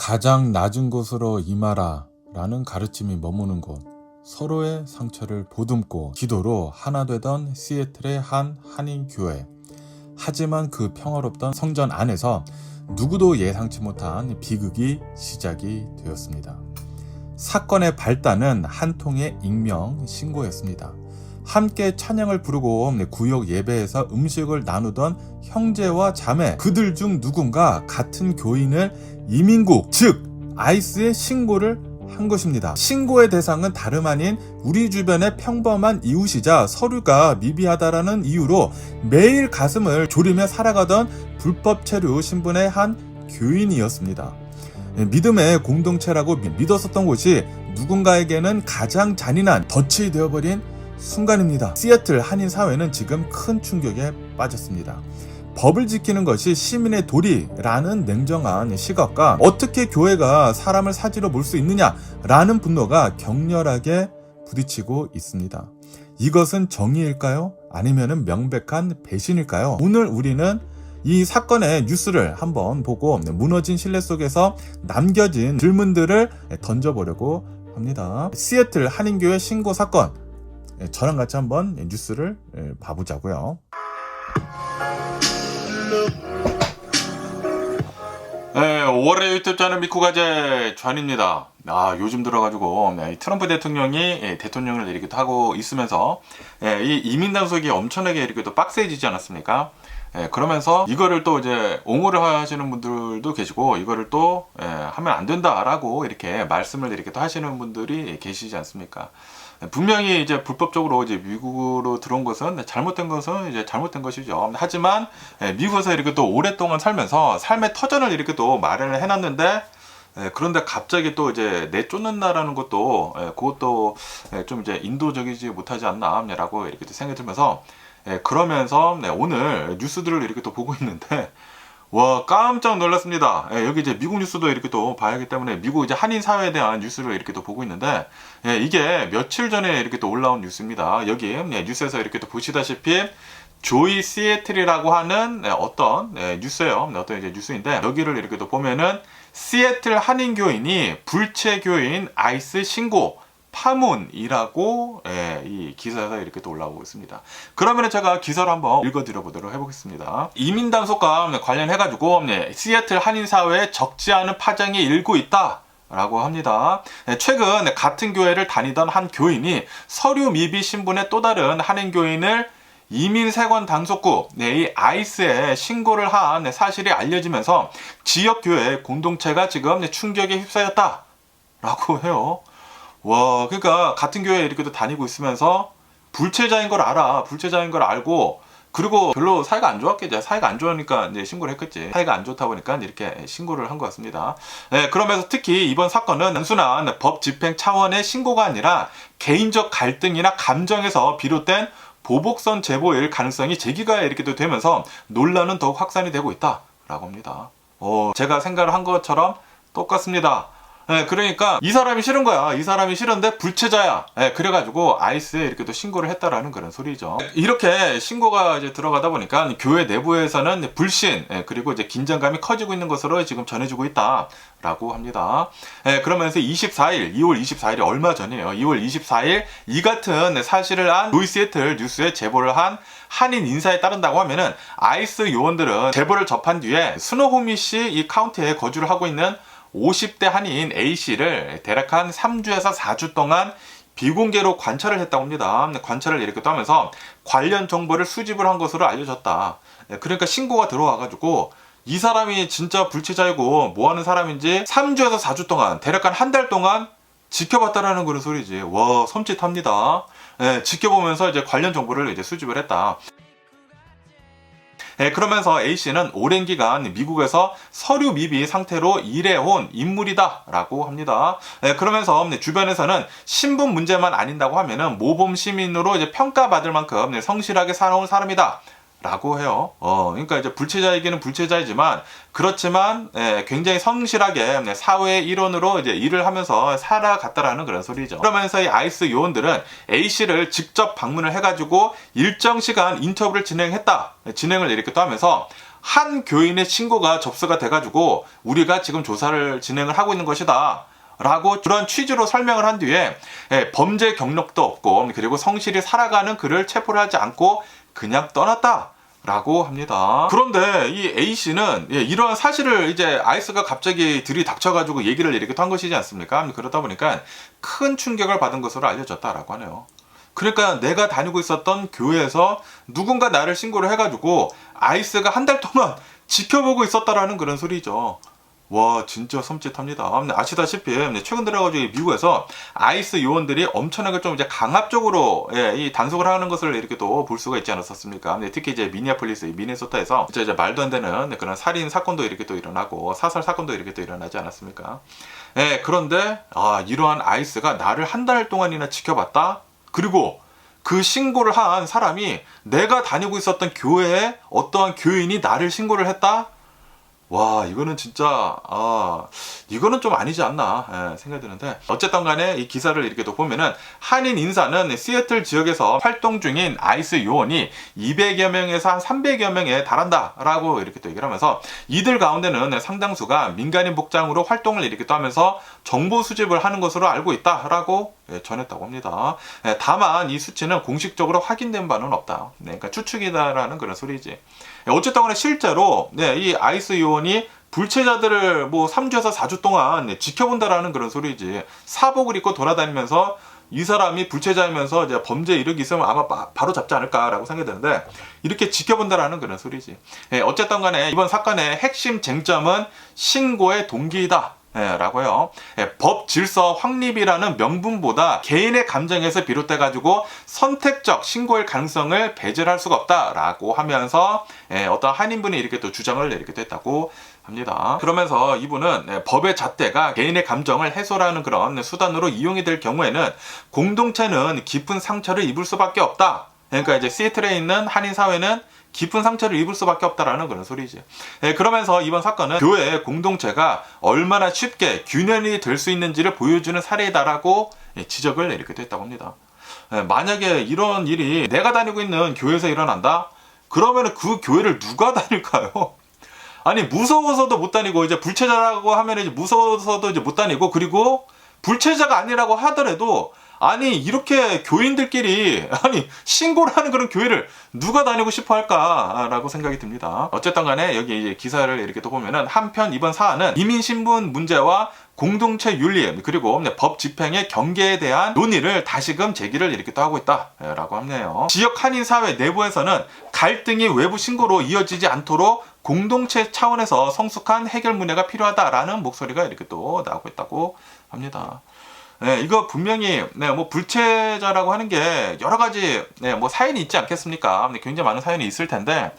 가장 낮은 곳으로 임하라 라는 가르침이 머무는 곳, 서로의 상처를 보듬고 기도로 하나 되던 시애틀의 한 한인교회. 하지만 그 평화롭던 성전 안에서 누구도 예상치 못한 비극이 시작이 되었습니다. 사건의 발단은 한 통의 익명 신고였습니다. 함께 찬양을 부르고 구역 예배에서 음식을 나누던 형제와 자매, 그들 중 누군가 같은 교인을 이민국, 즉 아이스에 신고를 한 것입니다. 신고의 대상은 다름 아닌 우리 주변의 평범한 이웃이자 서류가 미비하다라는 이유로 매일 가슴을 졸이며 살아가던 불법 체류 신분의 한 교인이었습니다. 믿음의 공동체라고 믿었었던 곳이 누군가에게는 가장 잔인한 덫이 되어버린 순간입니다. 시애틀 한인 사회는 지금 큰 충격에 빠졌습니다. 법을 지키는 것이 시민의 도리라는 냉정한 시각과 어떻게 교회가 사람을 사지로 몰 수 있느냐라는 분노가 격렬하게 부딪히고 있습니다. 이것은 정의일까요? 아니면 명백한 배신일까요? 오늘 우리는 이 사건의 뉴스를 한번 보고 무너진 신뢰 속에서 남겨진 질문들을 던져보려고 합니다. 시애틀 한인교회 신고 사건, 저랑 같이 한번 뉴스를 봐보자고요. 네, 5월의 유튜브 채널 미쿠가제 전입니다. 요즘 들어가지고 트럼프 대통령이 대통령을 이렇게 하고 있으면서 이 이민 단속이 엄청나게 이렇게 또 빡세지지 않았습니까? 그러면서 이거를 또 이제 옹호를 하시는 분들도 계시고 이거를 또 하면 안 된다라고 이렇게 말씀을 이렇게 또 하시는 분들이 계시지 않습니까? 분명히 이제 불법적으로 이제 미국으로 들어온 것은 잘못된 이제 잘못된 것이죠. 하지만 미국에서 이렇게 또 오랫동안 살면서 삶의 터전을 이렇게 또 마련을 해놨는데 그런데 갑자기 또 이제 내쫓는다라는 것도 그것도 좀 이제 인도적이지 못하지 않나라고 이렇게 또 생각이 들면서 그러면서 오늘 뉴스들을 이렇게 또 보고 있는데 와, 깜짝 놀랐습니다. 여기 이제 미국 뉴스도 이렇게 또 봐야 하기 때문에 미국 이제 한인 사회에 대한 뉴스를 이렇게 또 보고 있는데 이게 며칠 전에 이렇게 또 올라온 뉴스입니다. 여기 뉴스에서 이렇게 또 보시다시피 조이 시애틀이라고 하는 어떤 뉴스예요. 어떤 이제 뉴스인데 여기를 이렇게 또 보면은 시애틀 한인 교인이 불체 교인 아이스 신고 파문이라고 이 기사에서 이렇게 또 올라오고 있습니다. 그러면 제가 기사를 한번 읽어드려 보도록 해보겠습니다. 이민 단속과 관련해가지고 시애틀 한인 사회에 적지 않은 파장이 일고 있다 라고 합니다. 최근 같은 교회를 다니던 한 교인이 서류 미비 신분의 또 다른 한인 교인을 이민세관 단속국 이 아이스에 신고를 한 사실이 알려지면서 지역교회 공동체가 지금 충격에 휩싸였다 라고 해요. 와, 그러니까 같은 교회에 이렇게 또 다니고 있으면서 불체자인 걸 알아. 불체자인 걸 알고 그리고 별로 사이가 안 좋았겠죠. 사이가 안 좋으니까 이제 신고를 했겠지. 사이가 안 좋다 보니까 이렇게 신고를 한 것 같습니다. 그러면서 특히 이번 사건은 단순한 법 집행 차원의 신고가 아니라 개인적 갈등이나 감정에서 비롯된 보복성 제보일 가능성이 제기가 이렇게 또 되면서 논란은 더욱 확산이 되고 있다라고 합니다. 제가 생각을 한 것처럼 똑같습니다. 그러니까 이 사람이 싫은 거야. 이 사람이 싫은데 불체자야. 그래가지고 아이스에 이렇게 또 신고를 했다라는 그런 소리죠. 이렇게 신고가 이제 들어가다 보니까 교회 내부에서는 불신 그리고 이제 긴장감이 커지고 있는 것으로 지금 전해지고 있다라고 합니다. 그러면서 2월 24일이 얼마 전이에요. 2월 24일 이 같은 사실을 안 조이 시애틀 뉴스에 제보를 한 한인 인사에 따른다고 하면은 아이스 요원들은 제보를 접한 뒤에 스노호미 이 카운티에 거주를 하고 있는 50대 한인 A씨를 대략 한 3주에서 4주 동안 비공개로 관찰을 했다고 합니다. 관찰을 이렇게 또 하면서 관련 정보를 수집을 한 것으로 알려졌다. 그러니까 신고가 들어와가지고 이 사람이 진짜 불체자이고 뭐 하는 사람인지 3주에서 4주 동안 대략 한 달 동안 지켜봤다라는 그런 소리지. 와, 섬찟합니다. 지켜보면서 이제 관련 정보를 이제 수집을 했다. 그러면서 A씨는 오랜 기간 미국에서 서류 미비 상태로 일해온 인물이다 라고 합니다. 그러면서 주변에서는 신분 문제만 아닌다고 하면은 모범 시민으로 이제 평가받을 만큼 성실하게 살아온 사람이다 라고 해요. 그러니까 이제 불체자이기는 불체자이지만 그렇지만 굉장히 성실하게 사회의 일원으로 이제 일을 하면서 살아갔다라는 그런 소리죠. 그러면서 이 아이스 요원들은 A씨를 직접 방문을 해가지고 일정 시간 인터뷰를 진행을 이렇게 또 하면서 한 교인의 신고가 접수가 돼가지고 우리가 지금 조사를 진행을 하고 있는 것이다 라고 그런 취지로 설명을 한 뒤에 범죄 경력도 없고 그리고 성실히 살아가는 그를 체포를 하지 않고 그냥 떠났다 라고 합니다. 그런데 이 A씨는 이러한 사실을 이제 아이스가 갑자기 들이닥쳐가지고 얘기를 이렇게 한 것이지 않습니까? 그러다 보니까 큰 충격을 받은 것으로 알려졌다라고 하네요. 그러니까 내가 다니고 있었던 교회에서 누군가 나를 신고를 해가지고 아이스가 한 달 동안 지켜보고 있었다라는 그런 소리죠. 와, 진짜 섬찟합니다. 아시다시피 최근 들어가지고 미국에서 아이스 요원들이 엄청나게 좀 이제 강압적으로 이 단속을 하는 것을 이렇게 또 볼 수가 있지 않았었습니까? 특히 이제 미니애폴리스, 미네소타에서 이제 말도 안 되는 그런 살인 사건도 이렇게 또 일어나고 사살 사건도 이렇게 또 일어나지 않았습니까? 그런데 이러한 아이스가 나를 한 달 동안이나 지켜봤다. 그리고 그 신고를 한 사람이 내가 다니고 있었던 교회에 어떠한 교인이 나를 신고를 했다? 와, 이거는 진짜 이거는 좀 아니지 않나 생각이 드는데, 어쨌든 간에 이 기사를 이렇게 또 보면은 한인 인사는 시애틀 지역에서 활동 중인 아이스 요원이 200여 명에서 한 300여 명에 달한다 라고 이렇게 또 얘기를 하면서, 이들 가운데는 상당수가 민간인 복장으로 활동을 이렇게 또 하면서 정보 수집을 하는 것으로 알고 있다 라고 전했다고 합니다. 다만 이 수치는 공식적으로 확인된 바는 없다. 그러니까 추측이다라는 그런 소리지. 어쨌든 간에 실제로 이 아이스 요원이 불체자들을 뭐 3주에서 4주 동안 지켜본다라는 그런 소리지, 사복을 입고 돌아다니면서 이 사람이 불체자이면서 이제 범죄 이력이 있으면 아마 바로 잡지 않을까라고 생각이 드는데, 이렇게 지켜본다라는 그런 소리지. 어쨌든 간에 이번 사건의 핵심 쟁점은 신고의 동기이다 라고요. 법 질서 확립이라는 명분보다 개인의 감정에서 비롯돼 가지고 선택적 신고일 가능성을 배제할 수가 없다라고 하면서 어떤 한인분이 이렇게 또 주장을 이렇게 됐다고 합니다. 그러면서 이분은 법의 잣대가 개인의 감정을 해소하는 그런 수단으로 이용이 될 경우에는 공동체는 깊은 상처를 입을 수밖에 없다. 그러니까 이제 시애틀에 있는 한인 사회는 깊은 상처를 입을 수밖에 없다라는 그런 소리지. 그러면서 이번 사건은 교회 공동체가 얼마나 쉽게 균열이 될 수 있는지를 보여주는 사례다라고 지적을 이렇게 됐다고 합니다. 만약에 이런 일이 내가 다니고 있는 교회에서 일어난다? 그러면 그 교회를 누가 다닐까요? 아니, 무서워서도 못 다니고, 이제 불체자라고 하면 이제 무서워서도 이제 못 다니고, 그리고 불체자가 아니라고 하더라도, 아니, 이렇게 교인들끼리 신고를 하는 그런 교회를 누가 다니고 싶어 할까라고 생각이 듭니다. 어쨌든 간에 여기 이제 기사를 이렇게 또 보면은, 한편 이번 사안은 이민신분 문제와 공동체 윤리 그리고 법 집행의 경계에 대한 논의를 다시금 제기를 이렇게 또 하고 있다라고 하네요. 지역 한인 사회 내부에서는 갈등이 외부 신고로 이어지지 않도록 공동체 차원에서 성숙한 해결 문제가 필요하다라는 목소리가 이렇게 또 나오고 있다고 합니다. 이거 분명히 뭐 불체자라고 하는 게 여러 가지 뭐 사연이 있지 않겠습니까? 굉장히 많은 사연이 있을 텐데,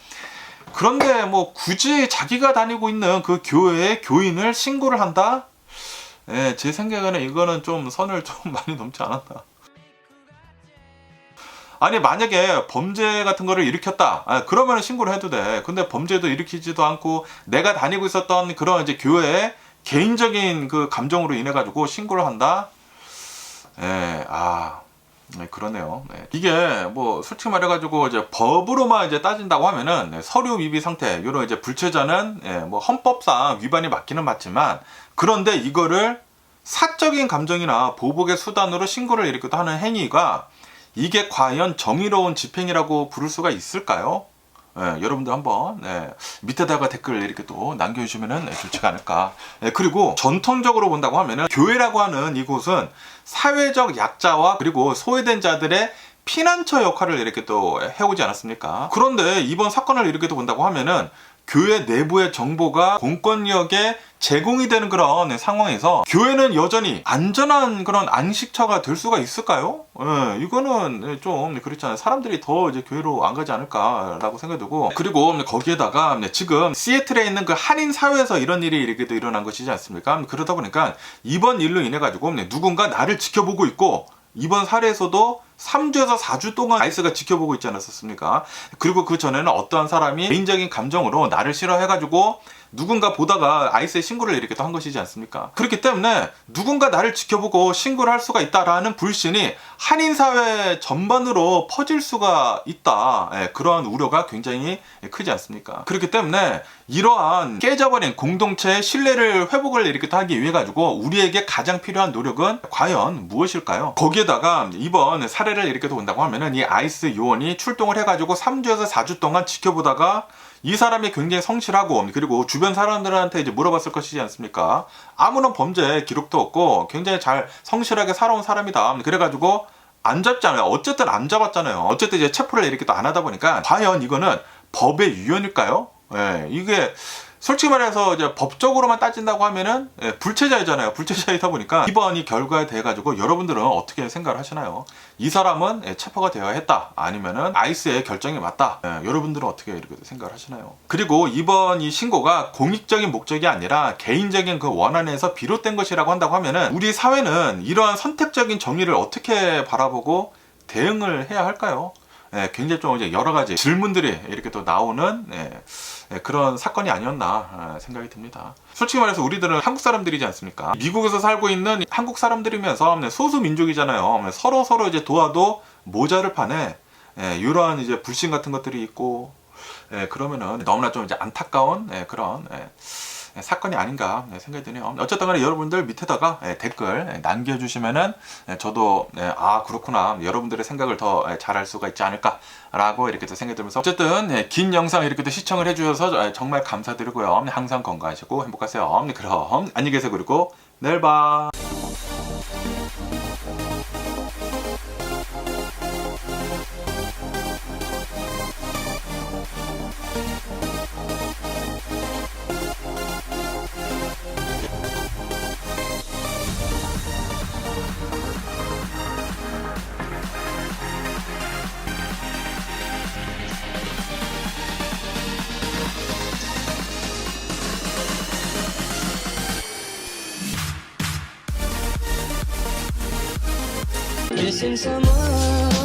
그런데 뭐 굳이 자기가 다니고 있는 그 교회의 교인을 신고를 한다? 제 생각에는 이거는 좀 선을 좀 많이 넘지 않았나. 아니, 만약에 범죄 같은 거를 일으켰다, 그러면 신고를 해도 돼. 근데 범죄도 일으키지도 않고 내가 다니고 있었던 그런 이제 교회의 개인적인 그 감정으로 인해 가지고 신고를 한다? 그러네요. 이게 뭐 솔직히 말해가지고 이제 법으로만 이제 따진다고 하면은 서류 미비 상태, 요런 이제 불체자는 뭐 헌법상 위반이 맞기는 맞지만, 그런데 이거를 사적인 감정이나 보복의 수단으로 신고를 이렇게 하는 행위가, 이게 과연 정의로운 집행이라고 부를 수가 있을까요? 여러분들 한번 밑에다가 댓글 이렇게 또 남겨주시면 좋지가 않을까. 그리고 전통적으로 본다고 하면은 교회라고 하는 이곳은 사회적 약자와 그리고 소외된 자들의 피난처 역할을 이렇게 또 해오지 않았습니까? 그런데 이번 사건을 이렇게 또 본다고 하면은 교회 내부의 정보가 공권력에 제공이 되는 그런 상황에서 교회는 여전히 안전한 그런 안식처가 될 수가 있을까요? 이거는 좀 그렇잖아요. 사람들이 더 이제 교회로 안 가지 않을까라고 생각이 들고, 그리고 거기에다가 지금 시애틀에 있는 그 한인 사회에서 이런 일이 이렇게 또 일어난 것이지 않습니까? 그러다 보니까 이번 일로 인해 가지고 누군가 나를 지켜보고 있고, 이번 사례에서도 3주에서 4주 동안 아이스가 지켜보고 있지 않았었습니까? 그리고 그 전에는 어떠한 사람이 개인적인 감정으로 나를 싫어해가지고 누군가 보다가 아이스에 신고를 이렇게 또 한 것이지 않습니까? 그렇기 때문에 누군가 나를 지켜보고 신고를 할 수가 있다라는 불신이 한인사회 전반으로 퍼질 수가 있다. 그러한 우려가 굉장히 크지 않습니까? 그렇기 때문에 이러한 깨져버린 공동체의 신뢰를 회복을 이렇게 하기 위해 가지고 우리에게 가장 필요한 노력은 과연 무엇일까요? 거기에다가 이번 사례를 이렇게 본다고 하면은 이 아이스 요원이 출동을 해가지고 3주에서 4주 동안 지켜보다가 이 사람이 굉장히 성실하고 그리고 주변 사람들한테 이제 물어봤을 것이지 않습니까? 아무런 범죄 기록도 없고 굉장히 잘 성실하게 살아온 사람이다. 그래가지고 안 잡잖아요. 어쨌든 안 잡았잖아요. 어쨌든 이제 체포를 이렇게 또 안 하다 보니까 과연 이거는 법의 위헌일까요? 이게 솔직히 말해서 이제 법적으로만 따진다고 하면은 불체자이잖아요. 불체자이다 보니까 이번 이 결과에 대해 가지고 여러분들은 어떻게 생각을 하시나요? 이 사람은 체포가 되어야 했다, 아니면은 아이스의 결정이 맞다. 여러분들은 어떻게 이렇게 생각을 하시나요? 그리고 이번 이 신고가 공익적인 목적이 아니라 개인적인 그 원한에서 비롯된 것이라고 한다고 하면은 우리 사회는 이러한 선택적인 정의를 어떻게 바라보고 대응을 해야 할까요? 굉장히 좀 이제 여러 가지 질문들이 이렇게 또 나오는 그런 사건이 아니었나 생각이 듭니다. 솔직히 말해서 우리들은 한국 사람들이지 않습니까? 미국에서 살고 있는 한국 사람들이면서 소수 민족이잖아요. 서로 이제 도와도 모자를 판에 이러한 이제 불신 같은 것들이 있고 그러면은 너무나 좀 이제 안타까운 그런 사건이 아닌가 생각이 드네요. 어쨌든 간에 여러분들 밑에다가 댓글 남겨주시면은 저도 아 그렇구나, 여러분들의 생각을 더 잘할 수가 있지 않을까 라고 이렇게 또 생각이 들면서, 어쨌든 긴 영상 이렇게 또 시청을 해주셔서 정말 감사드리고요. 항상 건강하시고 행복하세요. 그럼 안녕히 계세요. 그리고 내일 봐. Missing someone